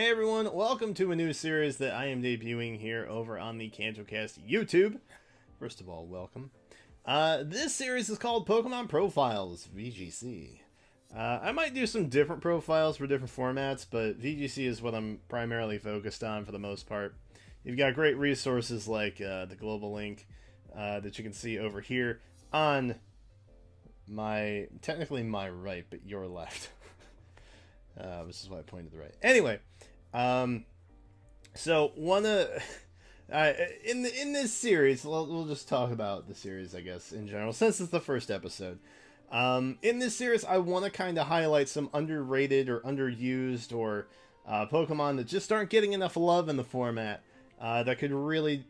Hey everyone, welcome to a new series that I am debuting here over on the KantoCast YouTube. First of all, welcome. This series is called Pokemon Profiles, VGC. I might do some different profiles for different formats, but VGC is what I'm primarily focused on for the most part. You've got great resources like the global link that you can see over here on technically my right, but your left. Which is why I pointed to the right. Anyway, so in this series, we'll just talk about the series, I guess, in general, since it's the first episode. In this series, I want to kind of highlight some underrated or underused or Pokemon that just aren't getting enough love in the format that could really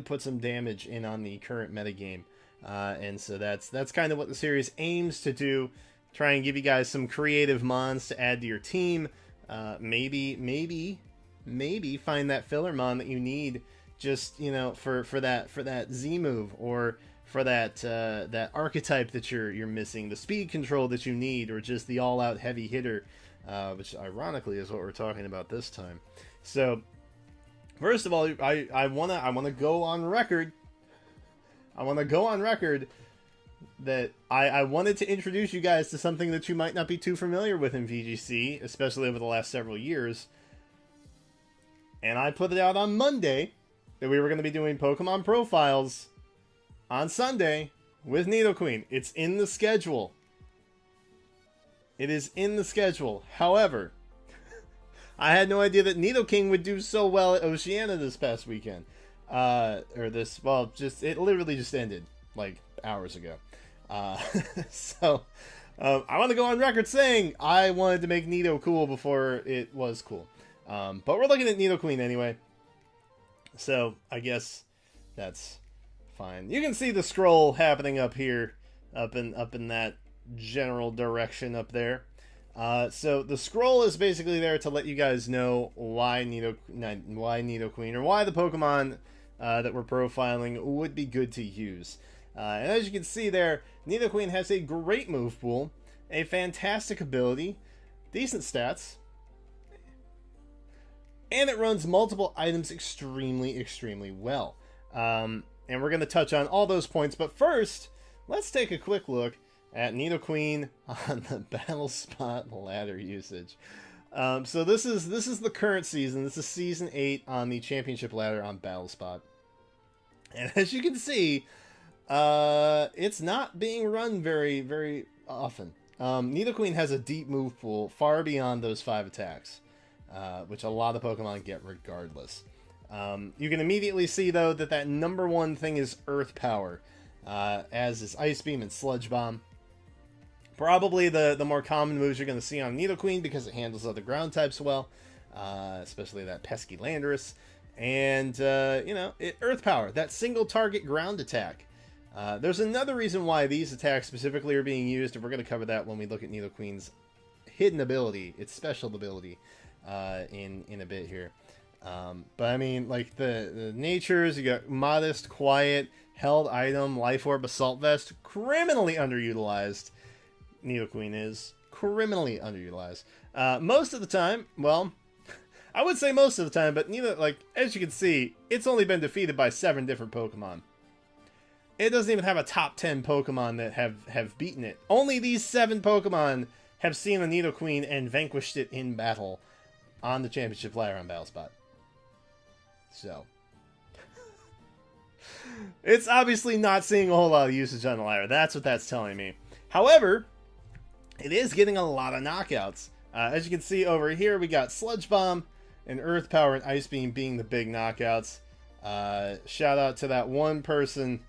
put some damage in on the current metagame. And so that's kind of what the series aims to do. Try and give you guys some creative mons to add to your team. Maybe find that filler mon that you need, just for that Z move, or for that archetype that you're missing, the speed control that you need, or just the all-out heavy hitter, which ironically is what we're talking about this time. So first of all, I wanna go on record. That I wanted to introduce you guys to something that you might not be too familiar with in VGC, especially over the last several years. And I put it out on Monday that we were going to be doing Pokemon Profiles on Sunday with Nidoqueen. It's in the schedule. It is in the schedule. However, I had no idea that Nidoqueen would do so well at Oceania this past weekend. It literally just ended like hours ago. So I want to go on record saying I wanted to make Nido cool before it was cool. But we're looking at Nidoqueen anyway. So I guess that's fine. You can see the scroll happening up here, up in that general direction up there. So the scroll is basically there to let you guys know why Nidoqueen, or why the Pokemon that we're profiling would be good to use. And as you can see there, Nidoqueen has a great move pool, a fantastic ability, decent stats, and it runs multiple items extremely well. And we're going to touch on all those points, but first, let's take a quick look at Nidoqueen on the Battle Spot ladder usage. So this is the current season. This is Season 8 on the Championship ladder on Battle Spot. And as you can see, it's not being run very often. Nidoqueen has a deep move pool far beyond those 5 attacks, which a lot of Pokemon get regardless. You can immediately see though that number one thing is Earth Power, as is Ice Beam and Sludge Bomb. Probably the more common moves you're going to see on Nidoqueen because it handles other ground types well, especially that pesky Landorus. And Earth Power, that single target ground attack. There's another reason why these attacks specifically are being used, and we're going to cover that when we look at Nidoqueen's hidden ability, its special ability, in a bit here. But I mean, like the natures, you got Modest, Quiet, Held Item, Life Orb, Assault Vest, criminally underutilized. Nidoqueen is criminally underutilized. Most of the time, well, I would say most of the time, but as you can see, it's only been defeated by 7 different Pokemon. It doesn't even have a top 10 Pokemon that have beaten it. Only these 7 Pokemon have seen a Nidoqueen and vanquished it in battle on the Championship ladder on BattleSpot. So it's obviously not seeing a whole lot of usage on the ladder. That's what that's telling me. However, it is getting a lot of knockouts. As you can see over here, we got Sludge Bomb and Earth Power and Ice Beam being the big knockouts. Shout out to that one person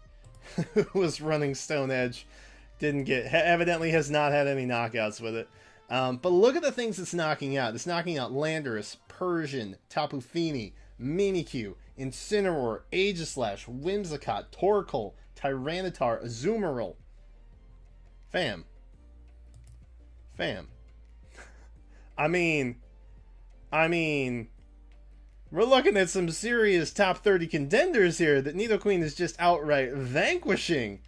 who was running Stone Edge, evidently has not had any knockouts with it. But look at the things it's knocking out. It's knocking out Landorus, Persian, Tapu Fini, Mimikyu, Incineroar, Aegislash, Whimsicott, Torkoal, Tyranitar, Azumarill. Fam. I mean, we're looking at some serious top 30 contenders here that Nidoqueen is just outright vanquishing.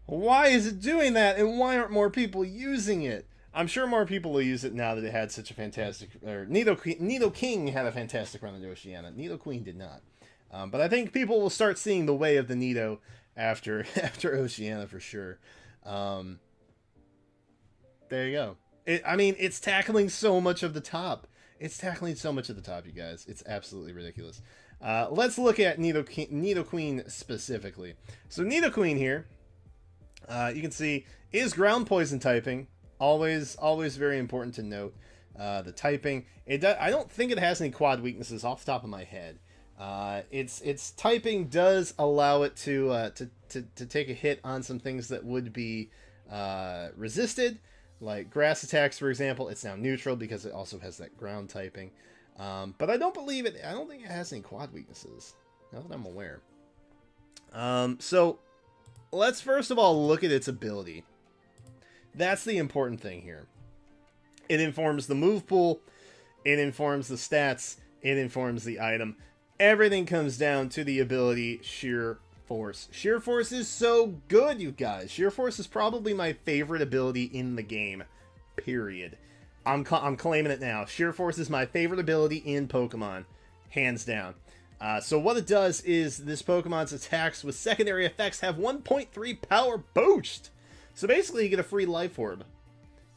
Why is it doing that, and why aren't more people using it? I'm sure more people will use it now that it had such a fantastic... Or Nidoking had a fantastic run into Oceania. Nidoqueen did not. But I think people will start seeing the way of the Nido after Oceania for sure. There you go. I mean, it's tackling so much of the top. It's tackling so much of the top, you guys. It's absolutely ridiculous. Let's look at Nidoqueen specifically. So Nidoqueen here, you can see, is ground poison typing. Always very important to note. The typing. I don't think it has any quad weaknesses off the top of my head. Its typing does allow it to take a hit on some things that would be resisted, like grass attacks, for example. It's now neutral because it also has that ground typing. But I don't think it has any quad weaknesses, not that I'm aware. So let's first of all look at its ability. That's the important thing here. It informs the move pool, it informs the stats, it informs the item. Everything comes down to the ability Sheer Force. Sheer Force is so good, you guys. Sheer Force is probably my favorite ability in the game, period. I'm claiming it now. Sheer Force is my favorite ability in Pokemon, hands down. So what it does is this Pokemon's attacks with secondary effects have 1.3 power boost. So basically you get a free life orb,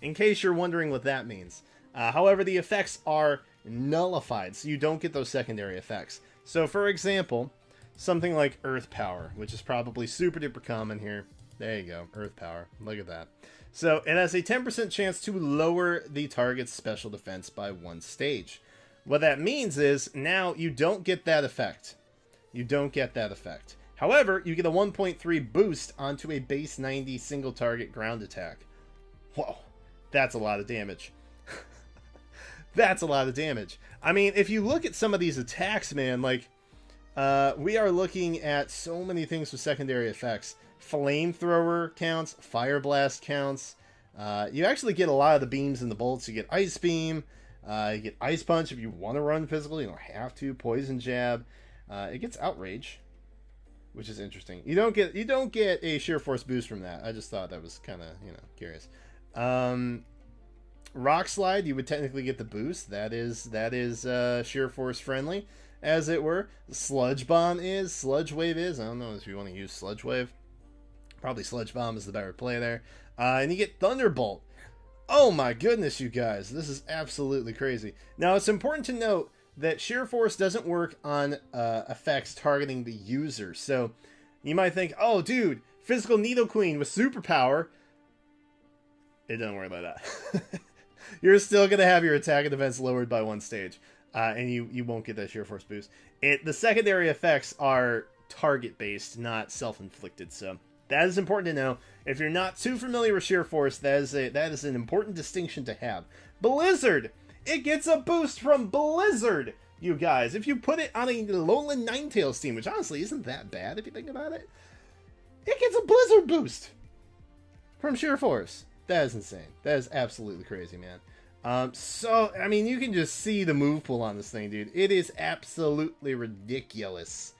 in case you're wondering what that means. However, the effects are nullified, so you don't get those secondary effects. So for example, something like Earth Power, which is probably super duper common here. There you go, Earth Power. Look at that. So it has a 10% chance to lower the target's special defense by 1 stage. What that means is now you don't get that effect. You don't get that effect. However, you get a 1.3 boost onto a base 90 single target ground attack. Whoa, that's a lot of damage. That's a lot of damage. I mean, if you look at some of these attacks, man, like, we are looking at so many things with secondary effects. Flamethrower counts, Fire Blast counts. You actually get a lot of the beams and the bolts. You get Ice Beam, you get Ice Punch if you want to run physical. You don't have to. Poison Jab. It gets Outrage, which is interesting. You don't get a Sheer Force boost from that. I just thought that was kind of, curious. Rock Slide, you would technically get the boost. That is Sheer Force friendly, as it were. Sludge Bomb is, Sludge Wave is. I don't know if you want to use Sludge Wave. Probably Sludge Bomb is the better play there. And you get Thunderbolt. Oh my goodness, you guys. This is absolutely crazy. Now, it's important to note that Sheer Force doesn't work on effects targeting the user. So, you might think, oh, dude, Physical Nidoqueen with Superpower. It doesn't work like that. You're still going to have your attack and defense lowered by 1 stage. And you won't get that Sheer Force boost. The secondary effects are target-based, not self-inflicted. So that is important to know. If you're not too familiar with Sheer Force, that is an important distinction to have. Blizzard! It gets a boost from Blizzard, you guys. If you put it on a Alolan Ninetales team, which honestly isn't that bad if you think about it, it gets a Blizzard boost from Sheer Force. That is insane. That is absolutely crazy, man. So, I mean, you can just see the move pool on this thing, dude. It is absolutely ridiculous.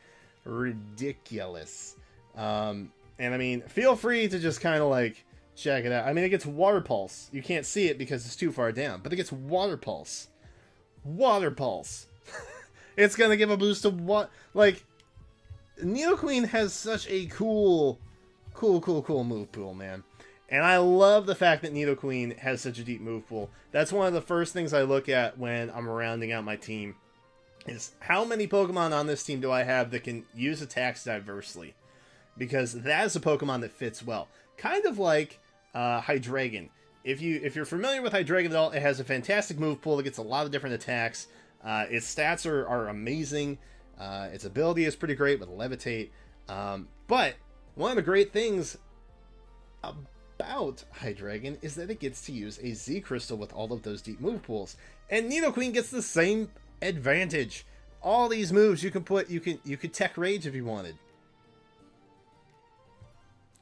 Ridiculous. And, I mean, feel free to just kind of, like, check it out. I mean, it gets Water Pulse. You can't see it because it's too far down, but it gets Water Pulse. Water Pulse. It's going to give a boost to what? Like, Nidoqueen has such a cool move pool, man. And I love the fact that Nidoqueen has such a deep move pool. That's one of the first things I look at when I'm rounding out my team, is how many Pokemon on this team do I have that can use attacks diversely? Because that is a Pokemon that fits well. Kind of like Hydreigon. If you're familiar with Hydreigon at all, it has a fantastic move pool that gets a lot of different attacks. Its stats are amazing. Its ability is pretty great with Levitate. But one of the great things about Hydreigon is that it gets to use a Z Crystal with all of those deep move pools. And Nidoqueen gets the same advantage. All these moves you could Tech Rage if you wanted.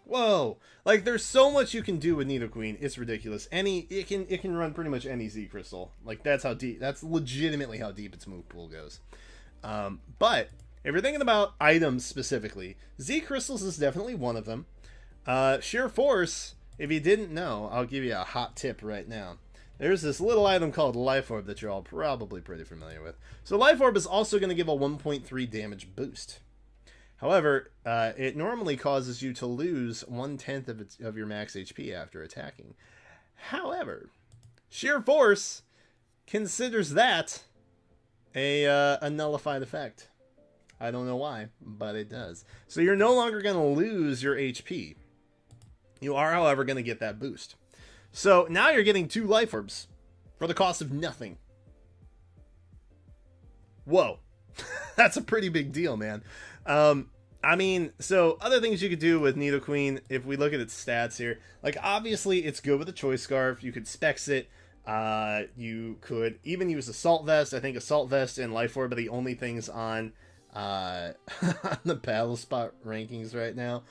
Whoa! Like, there's so much you can do with Nidoqueen. It's ridiculous. It can run pretty much any Z Crystal. Like, that's legitimately how deep its move pool goes. But if you're thinking about items specifically, Z Crystals is definitely one of them. Sheer Force if you didn't know, I'll give you a hot tip right now. There's this little item called Life Orb that you're all probably pretty familiar with. So Life Orb is also going to give a 1.3 damage boost. However, it normally causes you to lose 1/10 of your max HP after attacking. However, Sheer Force considers that a nullified effect. I don't know why, but it does. So you're no longer going to lose your HP. You are, however, going to get that boost. So now you're getting 2 Life Orbs for the cost of nothing. Whoa. That's a pretty big deal, man. I mean, so other things you could do with Nidoqueen, if we look at its stats here, like obviously it's good with a Choice Scarf. You could Specs it. You could even use Assault Vest. I think Assault Vest and Life Orb are the only things on on the Battle Spot rankings right now.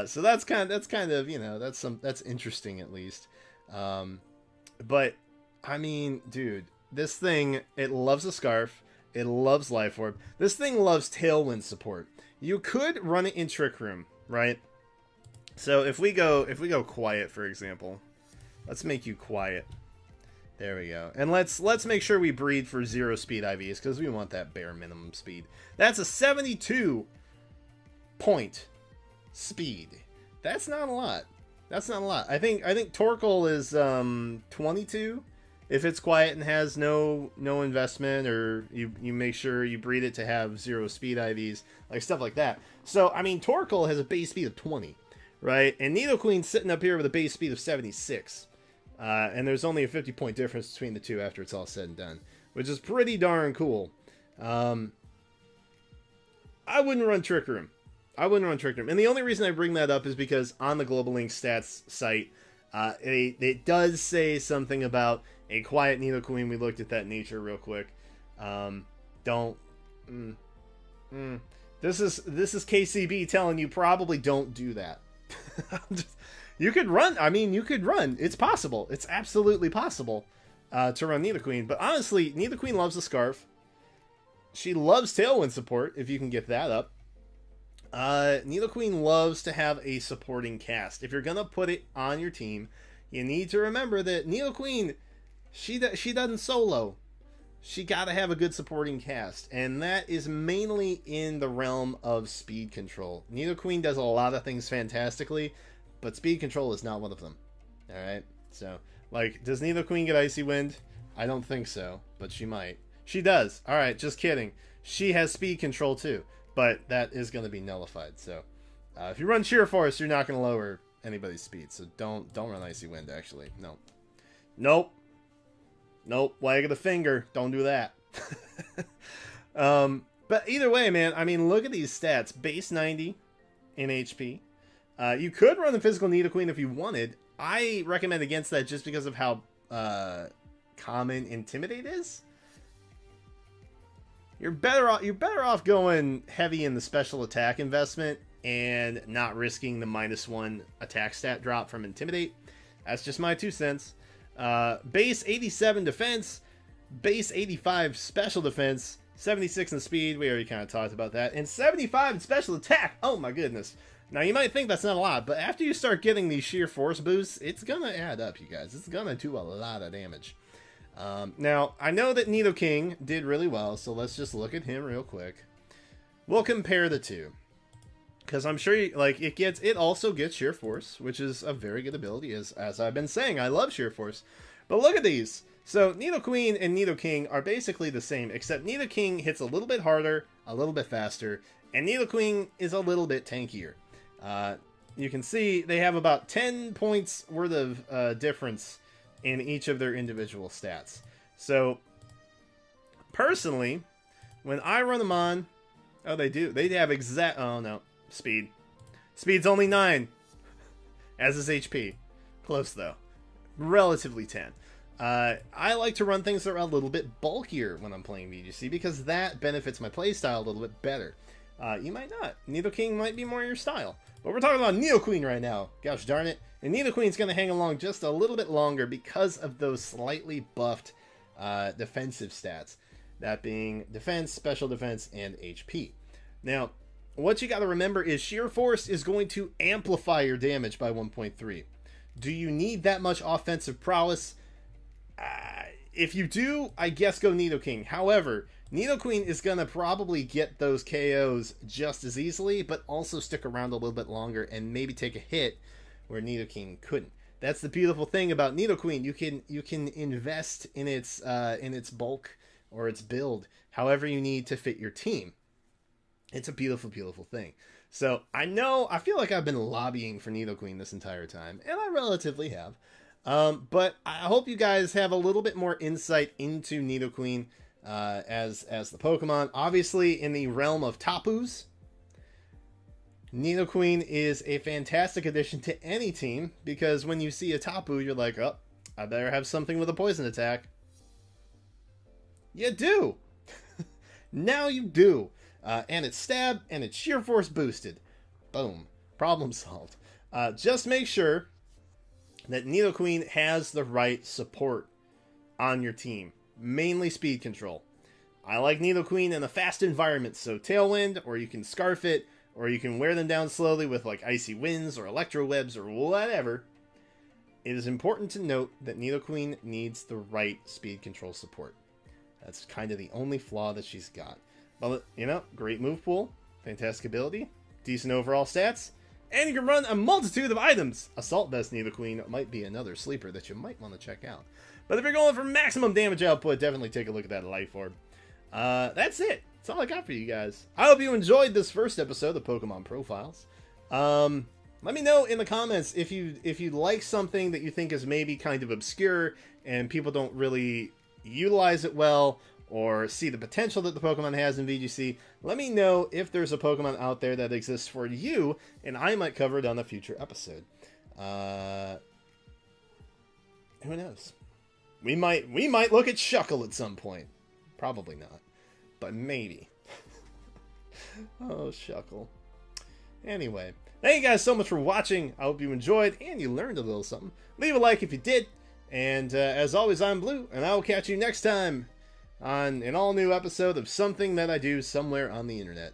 So that's kind of, you know, that's interesting at least. But I mean, dude, this thing, it loves a Scarf. It loves Life Orb. This thing loves Tailwind support. You could run it in Trick Room, right? So if we go quiet, for example, let's make you quiet. There we go. And let's make sure we breed for 0 speed IVs because we want that bare minimum speed. That's a 72 point speed. That's not a lot. That's not a lot. I think Torkoal is 22 if it's quiet and has no investment, or you make sure you breed it to have 0 speed IVs, like stuff like that. So I mean, Torkoal has a base speed of 20, right? And Nidoqueen's sitting up here with a base speed of 76. And there's only a 50 point difference between the two after it's all said and done, which is pretty darn cool. I wouldn't run Trick Room. And the only reason I bring that up is because on the Global Link stats site, it does say something about a quiet Nidoqueen. We looked at that nature real quick. This is KCB telling you probably don't do that. You could run. I mean, you could run. It's possible. It's absolutely possible to run Nidoqueen. But honestly, Nidoqueen loves the Scarf. She loves Tailwind support, if you can get that up. Nidoqueen loves to have a supporting cast. If you're going to put it on your team, you need to remember that Nidoqueen, she doesn't solo. She got to have a good supporting cast. And that is mainly in the realm of speed control. Nidoqueen does a lot of things fantastically, but speed control is not one of them. Alright? So, like, does Nidoqueen get Icy Wind? I don't think so, but she might. She does. Alright, just kidding. She has speed control too, but that is going to be nullified. So, if you run Sheer Force, you're not going to lower anybody's speed. So don't run Icy Wind, actually. No. Nope. Wag of the finger. Don't do that. But either way, man, I mean, look at these stats. Base 90 in HP. You could run the physical Nidoqueen if you wanted. I recommend against that just because of how common Intimidate is. You're better off going heavy in the special attack investment and not risking the -1 attack stat drop from Intimidate. That's just my 2 cents. Base 87 defense, base 85 special defense, 76 in speed. We already kind of talked about that, and 75 in special attack. Oh my goodness. Now, you might think that's not a lot, but after you start getting these sheer force boosts, it's going to add up, you guys. It's going to do a lot of damage. Now, I know that Nidoking did really well, so let's just look at him real quick. We'll compare the two. Because I'm sure, it also gets sheer force, which is a very good ability, as I've been saying. I love sheer force. But look at these. So, Nidoqueen and Nidoking are basically the same, except Nidoking hits a little bit harder, a little bit faster, and Nidoqueen is a little bit tankier. You can see they have about 10 points worth of difference in each of their individual stats. So, personally, when I run them on... Oh, they do. They have exact... Oh, no. Speed. Speed's only 9. As is HP. Close, though. Relatively 10. I like to run things that are a little bit bulkier when I'm playing VGC, because that benefits my playstyle a little bit better. You might not. Nidoking might be more your style. But we're talking about Nidoqueen right now. Gosh darn it. And Nidoqueen's going to hang along just a little bit longer because of those slightly buffed defensive stats. That being defense, special defense, and HP. Now, what you got to remember is sheer force is going to amplify your damage by 1.3. Do you need that much offensive prowess? If you do, I guess go Nidoking. However, Nidoqueen is going to probably get those KOs just as easily, but also stick around a little bit longer and maybe take a hit where Nidoking couldn't. That's the beautiful thing about Nidoqueen. You can invest in its bulk or its build however you need to fit your team. It's a beautiful, beautiful thing. So I feel like I've been lobbying for Nidoqueen this entire time, and I relatively have. But I hope you guys have a little bit more insight into Nidoqueen as the Pokemon. Obviously, in the realm of Tapus, Nidoqueen is a fantastic addition to any team, because when you see a Tapu, you're like, oh, I better have something with a poison attack. You do! Now you do! And it's stab, and it's sheer force boosted. Boom. Problem solved. Just make sure that Nidoqueen has the right support on your team. Mainly speed control. I like Nidoqueen in a fast environment, so Tailwind, or you can Scarf it, or you can wear them down slowly with like Icy Winds or Electro Webs or whatever. It is important to note that Nidoqueen needs the right speed control support. That's kind of the only flaw that she's got. But, great move pool, fantastic ability, decent overall stats, and you can run a multitude of items. Assault Vest Nidoqueen might be another sleeper that you might want to check out. But if you're going for maximum damage output, definitely take a look at that Life Orb. That's it. That's all I got for you guys. I hope you enjoyed this first episode of Pokemon Profiles. Let me know in the comments if you like something that you think is maybe kind of obscure and people don't really utilize it well, or see the potential that the Pokemon has in VGC. Let me know if there's a Pokemon out there that exists for you, and I might cover it on a future episode. Who knows? We might look at Shuckle at some point. Probably not, but maybe. Oh, Shuckle. Anyway, thank you guys so much for watching. I hope you enjoyed and you learned a little something. Leave a like if you did. And as always, I'm Blue, and I will catch you next time on an all-new episode of something that I do somewhere on the internet.